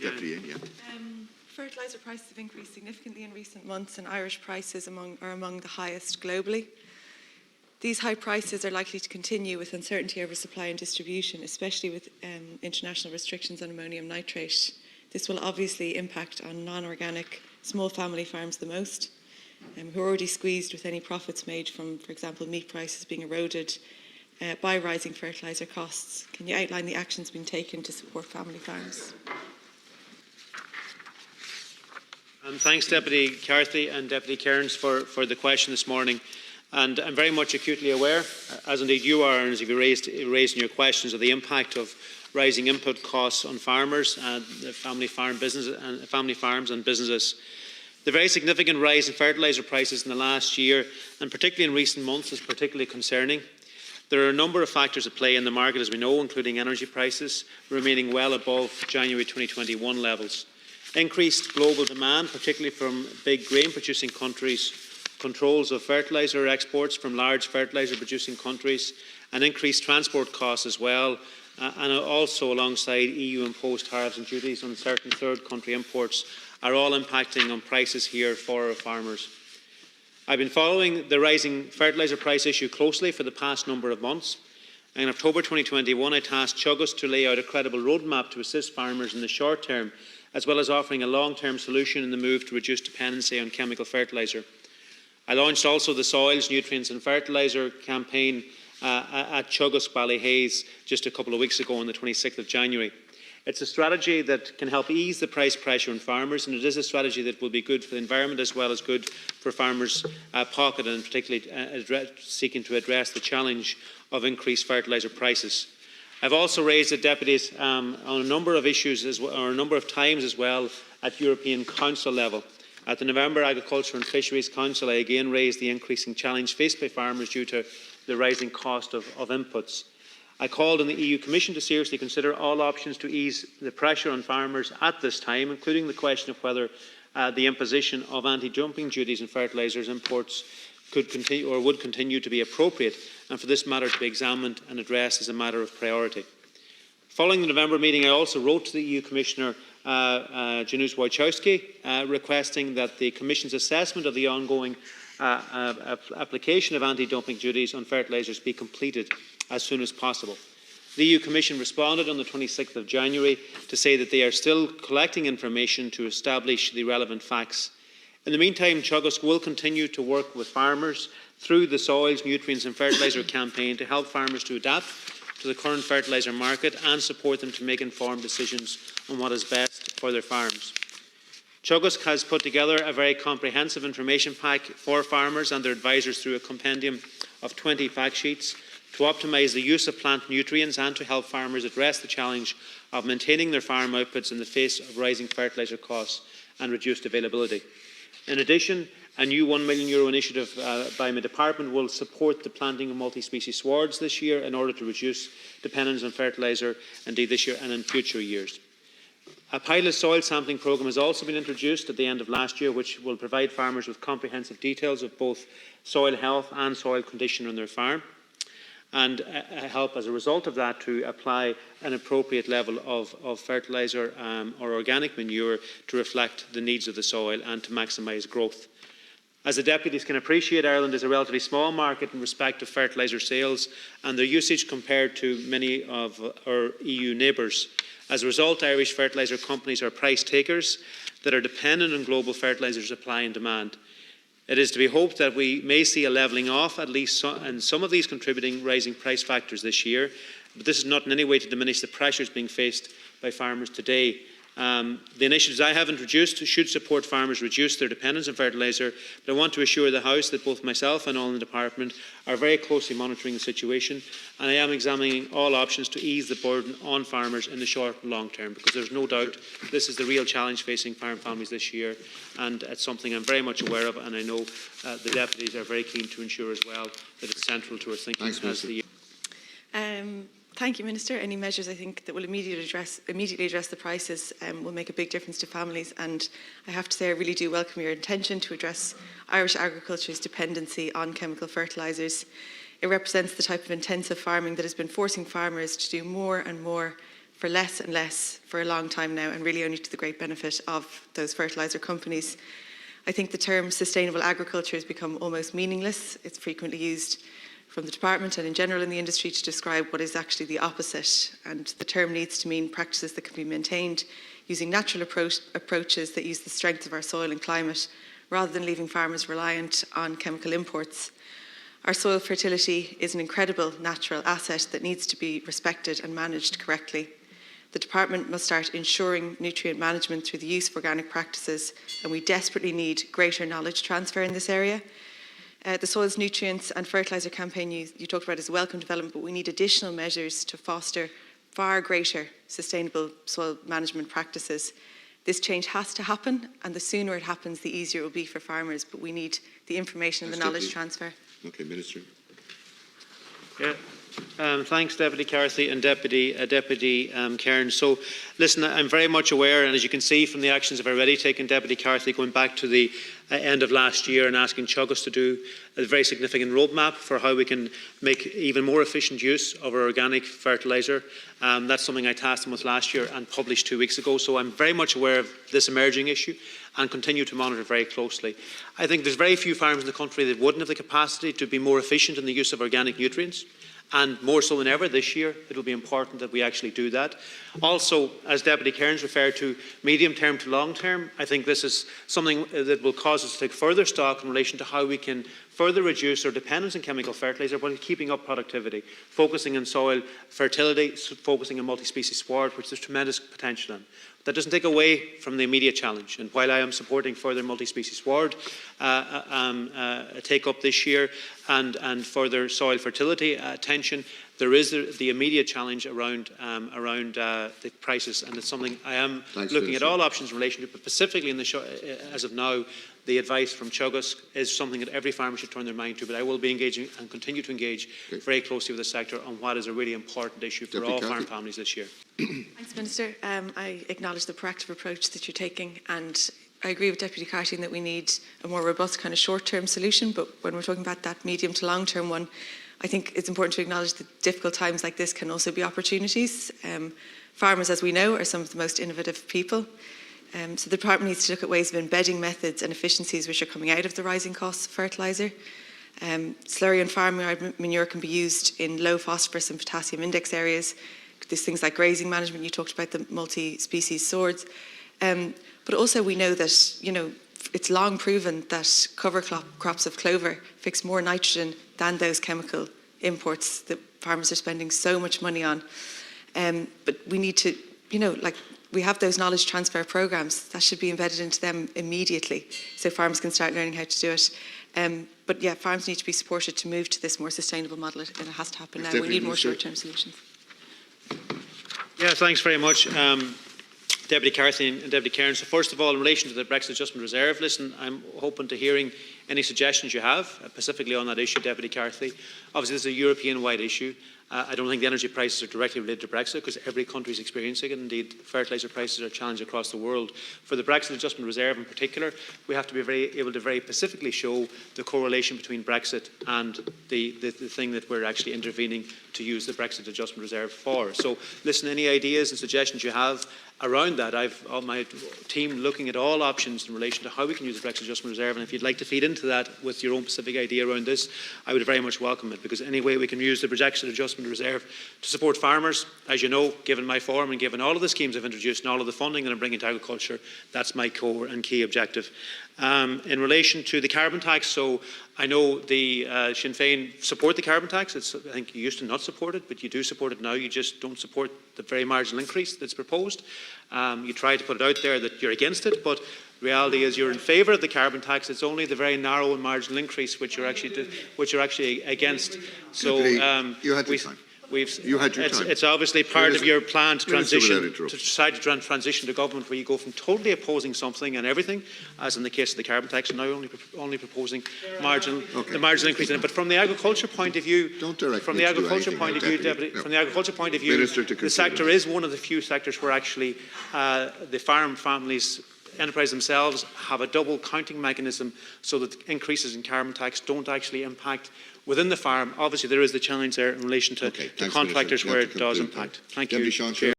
Deputy, yeah. Fertiliser prices have increased significantly in recent months, and Irish prices are among the highest globally. These high prices are likely to continue with uncertainty over supply and distribution, especially with international restrictions on ammonium nitrate. This will obviously impact on non-organic small family farms the most, who are already squeezed with any profits made from, for example, meat prices being eroded by rising fertiliser costs. Can you outline the actions being taken to support family farms? Thanks, Deputy Carthy and Deputy Cairns, for the question this morning. And I'm very much acutely aware, as indeed you are, and as you've raised in your questions, of the impact of rising input costs on farmers and family farms and businesses. The very significant rise in fertiliser prices in the last year, and particularly in recent months, is particularly concerning. There are a number of factors at play in the market, as we know, including energy prices remaining well above January 2021 levels. Increased global demand, particularly from big grain-producing countries, controls of fertiliser exports from large fertiliser-producing countries, and increased transport costs as well, and also alongside EU-imposed tariffs and duties on certain third-country imports, are all impacting on prices here for our farmers. I've been following the rising fertiliser price issue closely for the past number of months. In October 2021, I tasked Teagasc to lay out a credible roadmap to assist farmers in the short term, as well as offering a long-term solution in the move to reduce dependency on chemical fertiliser. I launched also the Soils, Nutrients and Fertiliser campaign at Teagasc Ballyhaise just a couple of weeks ago on the 26th of January. It's a strategy that can help ease the price pressure on farmers, and it is a strategy that will be good for the environment as well as good for farmers' pocket, and particularly seeking to address the challenge of increased fertiliser prices. I've also raised the deputies on a number of issues, or a number of times as well, at European Council level. At the November Agriculture and Fisheries Council, I again raised the increasing challenge faced by farmers due to the rising cost of inputs. I called on the EU Commission to seriously consider all options to ease the pressure on farmers at this time, including the question of whether the imposition of anti-dumping duties on fertilisers imports could continue or would continue to be appropriate, and for this matter to be examined and addressed as a matter of priority. Following the November meeting, I also wrote to the EU Commissioner Janusz Wojciechowski requesting that the Commission's assessment of the ongoing application of anti-dumping duties on fertilisers be completed as soon as possible. The EU Commission responded on the 26th of January to say that they are still collecting information to establish the relevant facts. In the meantime, Teagasc will continue to work with farmers through the Soils, Nutrients and Fertiliser campaign to help farmers to adapt to the current fertiliser market and support them to make informed decisions on what is best for their farms. Teagasc has put together a very comprehensive information pack for farmers and their advisors through a compendium of 20 fact sheets to optimise the use of plant nutrients and to help farmers address the challenge of maintaining their farm outputs in the face of rising fertiliser costs and reduced availability. In addition, a new €1 million initiative by my department will support the planting of multi-species swards this year in order to reduce dependence on fertiliser, indeed this year and in future years. A pilot soil sampling programme has also been introduced at the end of last year, which will provide farmers with comprehensive details of both soil health and soil condition on their farm, and help as a result of that to apply an appropriate level of fertiliser or organic manure to reflect the needs of the soil and to maximise growth. As the deputies can appreciate, Ireland is a relatively small market in respect of fertiliser sales and their usage compared to many of our EU neighbours. As a result, Irish fertiliser companies are price takers that are dependent on global fertiliser supply and demand. It is to be hoped that we may see a levelling off, at least in some of these contributing rising price factors this year, but this is not in any way to diminish the pressures being faced by farmers today. The initiatives I have introduced should support farmers reduce their dependence on fertiliser, but I want to assure the House that both myself and all in the Department are very closely monitoring the situation, and I am examining all options to ease the burden on farmers in the short and long term, because there is no doubt this is the real challenge facing farm families this year, and it's something I'm very much aware of, and I know the deputies are very keen to ensure as well that it's central to our thinking as the year. Thank you, Minister. Any measures I think that will immediately address the prices will make a big difference to families, and I have to say I really do welcome your intention to address Irish agriculture's dependency on chemical fertilisers. It represents the type of intensive farming that has been forcing farmers to do more and more for less and less for a long time now, and really only to the great benefit of those fertiliser companies. I think the term sustainable agriculture has become almost meaningless. It's frequently used from the department and in general in the industry to describe what is actually the opposite. And the term needs to mean practices that can be maintained using natural approaches that use the strength of our soil and climate, rather than leaving farmers reliant on chemical imports. Our soil fertility is an incredible natural asset that needs to be respected and managed correctly. The department must start ensuring nutrient management through the use of organic practices, and we desperately need greater knowledge transfer in this area. The Soils, Nutrients and Fertiliser campaign you talked about is a welcome development, but we need additional measures to foster far greater sustainable soil management practices. This change has to happen, and the sooner it happens, the easier it will be for farmers, but we need the information and the knowledge transfer. Okay, Minister. Yeah. Thanks, Deputy Carthy and Deputy Cairns. So, listen, I'm very much aware, and as you can see from the actions I've already taken, Deputy Carthy, going back to the end of last year and asking Teagasc to do a very significant roadmap for how we can make even more efficient use of our organic fertiliser. That's something I tasked them with last year and published 2 weeks ago. So I'm very much aware of this emerging issue and continue to monitor very closely. I think there's very few farmers in the country that wouldn't have the capacity to be more efficient in the use of organic nutrients. And more so than ever this year, it will be important that we actually do that. Also, as Deputy Cairns referred to, medium term to long term, I think this is something that will cause us to take further stock in relation to how we can further reduce our dependence on chemical fertiliser while keeping up productivity, focusing on soil fertility, focusing on multi-species sward, which there's tremendous potential in. That doesn't take away from the immediate challenge. And while I am supporting further multi-species sward take up this year and further soil fertility attention, there is the immediate challenge around the prices, and it's something I am looking at all options in relation to, but specifically as of now, the advice from Teagasc is something that every farmer should turn their mind to, but I will be engaging and continue to engage very closely with the sector on what is a really important issue for all farm families this year. Thanks, Minister. I acknowledge the proactive approach that you're taking, and I agree with Deputy Carty that we need a more robust kind of short-term solution, but when we're talking about that medium to long-term one, I think it's important to acknowledge that difficult times like this can also be opportunities. Farmers, as we know, are some of the most innovative people. So the department needs to look at ways of embedding methods and efficiencies which are coming out of the rising costs of fertiliser. Slurry and farmyard manure can be used in low phosphorus and potassium index areas. There's things like grazing management. You talked about the multi-species swords. But also we know that, it's long proven that cover crops of clover fix more nitrogen than those chemical imports that farmers are spending so much money on. But we need to, we have those knowledge transfer programs that should be embedded into them immediately so farmers can start learning how to do it. But yeah, farms need to be supported to move to this more sustainable model, and it has to happen now. We need more short-term solutions. Yeah, thanks very much, Deputy Carthy and Deputy Cairns. So first of all, in relation to the Brexit Adjustment Reserve, listen, I'm open to hearing any suggestions you have, specifically on that issue, Deputy Carthy. Obviously, this is a European-wide issue. I don't think the energy prices are directly related to Brexit because every country is experiencing it. Indeed, fertiliser prices are challenged across the world. For the Brexit Adjustment Reserve in particular, we have to be able to very specifically show the correlation between Brexit and the thing that we're actually intervening to use the Brexit Adjustment Reserve for. So, listen, any ideas and suggestions you have around that, I've my team looking at all options in relation to how we can use the Brexit Adjustment Reserve, and if you'd like to feed into that with your own specific idea around this, I would very much welcome it, because any way we can use the Brexit Adjustment Reserve to support farmers, as you know, given my forum and given all of the schemes I've introduced and all of the funding that I'm bringing to agriculture, that's my core and key objective. In relation to the carbon tax, so I know the Sinn Féin support the carbon tax. I think you used to not support it, but you do support it now. You just don't support the very marginal increase that's proposed. You try to put it out there that you're against it, but the reality is you're in favour of the carbon tax. It's only the very narrow and marginal increase which you're actually against. So you had your time. It's obviously part of your plan to transition, to decide to transition to government where you go from totally opposing something and everything, as in the case of the carbon tax, and now only proposing the marginal increase in it. But from the agriculture point of view, from the agriculture point of view, the sector is one of the few sectors where actually the farm families, enterprise themselves, have a double counting mechanism so that increases in carbon tax don't actually impact within the farm. Obviously, there is the challenge there in relation to contractors where it does impact. Thank you, Chair.